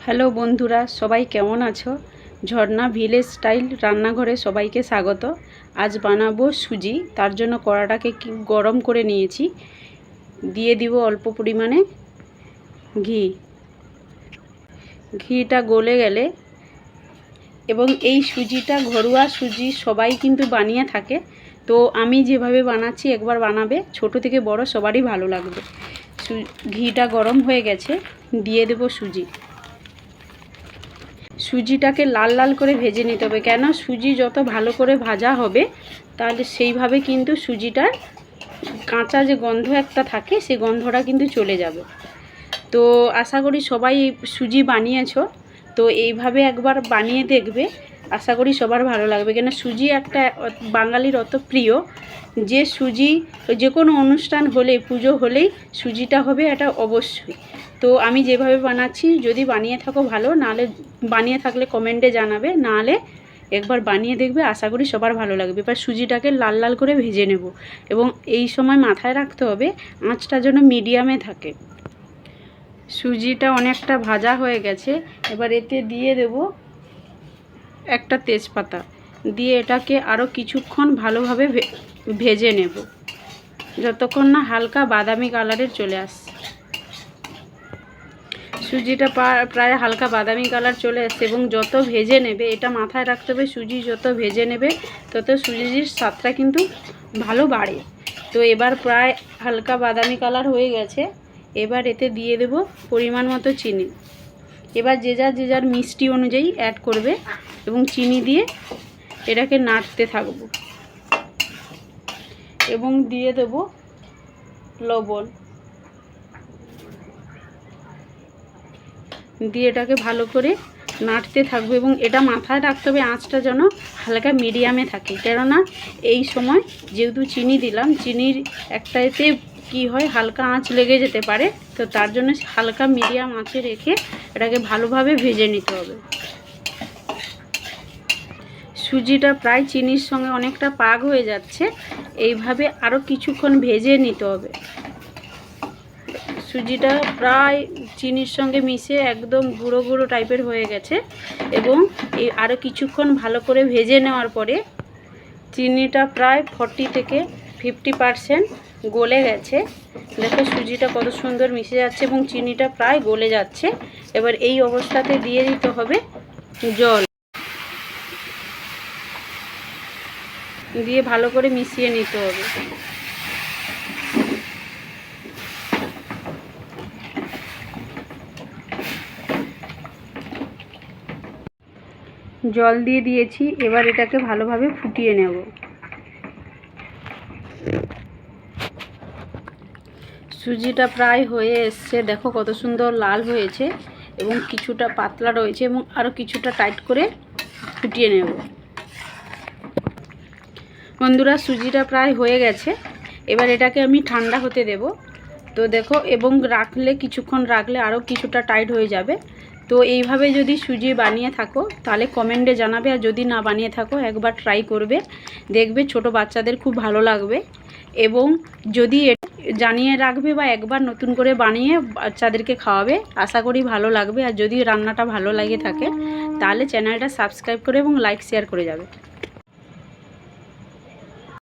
Hello বন্ধুরা, সবাই কেমন আছো? ঝর্ণা ভিলেজ স্টাইল রান্নাঘরে সবাইকে স্বাগত। আজ বানাবো সুজি। তার জন্য কড়াটাকে গরম করে নিয়েছি। দিয়ে দিব অল্প পরিমাণে ঘি। ঘিটা গলে গেলে এবং এই সুজিটা ঘরোয়া সুজি সবাই কিন্তু বানিয়ে থাকে, তো আমি যেভাবে বানাচ্ছি একবার বানাবে, ছোট থেকে বড় সবারই ভালো লাগবে। ঘিটা গরম হয়ে গেছে, দিয়ে দেব সুজি। সুজিটাকে লাল লাল করে ভেজে নিতে হবে, কেন সুজি যত ভালো করে ভাজা হবে তাহলে সেইভাবে কিন্তু সুজিটার কাঁচা যে গন্ধ একটা থাকে সেই গন্ধটা কিন্তু চলে যাবে। তো আশা করি সবাই সুজি বানিয়েছো, তো এইভাবে একবার বানিয়ে দেখবে, আশা করি সবার ভালো লাগবে। কেন সুজি একটা বাঙালির অত প্রিয় যে সুজি যে কোনো অনুষ্ঠান হলে, পুজো হলেই সুজিটা হবে, এটা অবশ্যই। তো আমি যেভাবে বানাচ্ছি, যদি বানিয়ে থাকো ভালো, নাহলে বানিয়ে থাকলে কমেন্টে জানাবে, নাহলে একবার বানিয়ে দেখবে, আশা করি সবার ভালো লাগবে। এবার সুজিটাকে লাল লাল করে ভেজে নেব এবং এই সময় মাথায় রাখতে হবে আঁচটা যেন মিডিয়ামে থাকে। সুজিটা অনেকটা ভাজা হয়ে গেছে, এবার এতে দিয়ে দেব একটা তেজপাতা, দিয়ে এটাকে আরও কিছুক্ষণ ভালোভাবে ভেজে নেব, যতক্ষণ না হালকা বাদামি কালারের চলে আসছে। সুজিটা প্রায় হালকা বাদামি কালার চলে আসছে এবং যত ভেজে নেবে, এটা মাথায় রাখতে হবে, সুজি যত ভেজে নেবে তত সুজির স্বাদটা কিন্তু ভালো বাড়ে। তো এবার প্রায় হালকা বাদামি কালার হয়ে গেছে, এবার এতে দিয়ে দেব পরিমাণ মতো চিনি। এবার যে যার মিষ্টি অনুযায়ী অ্যাড করবে এবং চিনি দিয়ে এটাকে নাড়তে থাকব এবং দিয়ে দেব লবণ, দিয়ে এটাকে ভালো করে নাড়তে থাকবো এবং এটা মাথায় রাখতে হবে আঁচটা যেন হালকা মিডিয়ামে থাকে। কেননা এই সময় যেহেতু চিনি দিলাম, চিনির একটাতে কি হয়, হালকা আঁচ লেগে যেতে পারে, তো তার জন্য হালকা মিডিয়াম আঁচে রেখে এটাকে ভালোভাবে ভেজে নিতে হবে। সুজিটা প্রায় চিনির সঙ্গে অনেকটা পাক হয়ে যাচ্ছে, এইভাবে আরও কিছুক্ষণ ভেজে নিতে হবে। সুজিটা প্রায় চিনির সঙ্গে মিশে একদম গুঁড়ো গুঁড়ো টাইপের হয়ে গেছে এবং এই আরও কিছুক্ষণ ভালো করে ভেজে নেওয়ার পরে চিনিটা প্রায় 40 থেকে 50% গলে গেছে। দেখো সুজিটা কত সুন্দর মিশে যাচ্ছে এবং চিনিটা প্রায় গলে যাচ্ছে। এবার এই অবস্থাতে দিয়ে দিতে হবে জল, দিয়ে ভালো করে মিশিয়ে নিতে হবে। জল দিয়ে দিয়েছি, এবার এটাকে ভালোভাবে ফুটিয়ে নেব। সুজিটা প্রায় হয়ে এসছে, দেখো কত সুন্দর লাল হয়েছে এবং কিছুটা পাতলা রয়েছে এবং আরও কিছুটা টাইট করে ফুটিয়ে নেব। বন্ধুরা, সুজিটা প্রায় হয়ে গেছে, এবার এটাকে আমি ঠান্ডা হতে দেব। তো দেখো, এবং রাখলে কিছুক্ষণ রাখলে আরও কিছুটা টাইট হয়ে যাবে। তো এইভাবে যদি সুজি বানিয়ে থাকো তাহলে কমেন্টে জানাবে, আর যদি না বানিয়ে থাকো একবার ট্রাই করবে, দেখবে ছোট বাচ্চাদের খুব ভালো লাগবে। এবং যদি জানিয়ে রাখবে বা একবার নতুন করে বানিয়ে বাচ্চাদেরকে খাওয়াবে, আশা করি ভালো লাগবে। আর যদি রান্নাটা ভালো লাগে থাকে তাহলে চ্যানেলটা সাবস্ক্রাইব করে এবং লাইক শেয়ার করে যাবে।